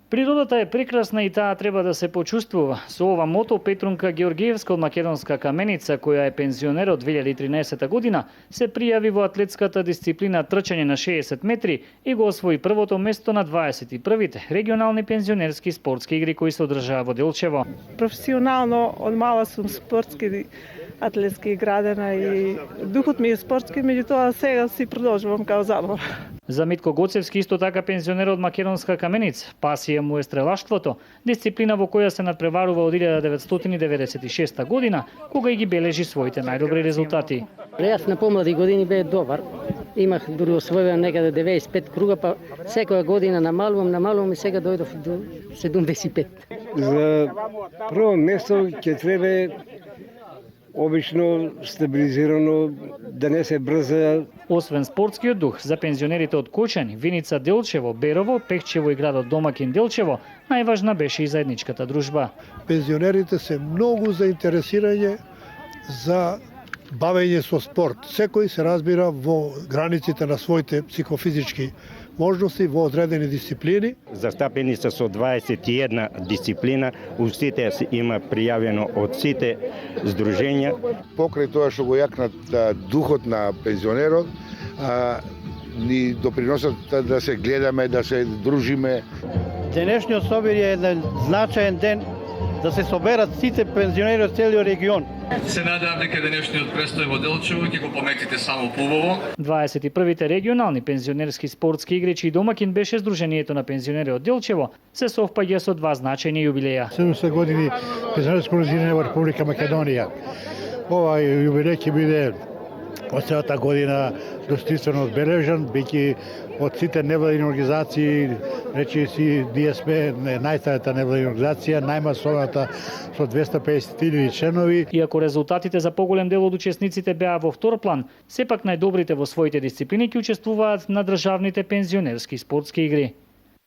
Природата е прекрасна и таа треба да се почувствува. Со ова мото Петрунка Георгиевска од Македонска Каменица, која е пензионер од 2013 година, се пријави во атлетската дисциплина трчање на 60 метри и го освои првото место на 21-вите регионални пензионерски спортски игри кои се одржаа во Делчево. Професионално од мала сум спортски атлетски иградена и духот ми е спортски, меѓутоа сега си продолжувам као забава. За Митко Гоцевски, исто така пензионер од Македонска Каменица, пасија му е стрелаштвото, дисциплина во која се надпреварува од 1996 година, кога и ги бележи своите најдобри резултати. Јас на помлади години бе добар. Имах дури освојуван некаде 95 круга, па секоја година намалувам и сега дојдов до 75. За прво место ќе треба обично стабилизирано, да не се брза. Освен спортскиот дух, за пензионерите од Кочани, Виница, Делчево, Берово, Пехчево и градот домакин Делчево, најважна беше и заедничката дружба. Пензионерите се многу заинтересирани за бавење со спорт. Секој се разбира во границите на своите психофизички можности во одредени дисциплини. Застапени се со 21 дисциплина, устите има пријавено од сите здруженја. Покрај тоа што го јакнат духот на пензионерот, ни доприносат да се гледаме, да се дружиме. Денешниот собир е еден значаен ден да се соберат сите пензионери од целиот регион. Се надевам дека денешниот престој во Делчево ќе го пометите само поубаво. 21-вите регионални пензионерски спортски игри, чиј домакин беше Сдруженијето на пензионери од Делчево, се совпаѓа со два значајни јубилеја. 70 години пензионерско организирање во Република Македонија. Ова јубилеј ќе биде од целата година достојствено одбележан, бидејќи од сите невладини организации, речиси ДСП е најстарата невладина организација, најмасовната со 250.000 членови. Иако резултатите за поголем дел од учесниците беа во втор план, сепак најдобрите во своите дисциплини ќе учествуваат на државните пензионерски спортски игри.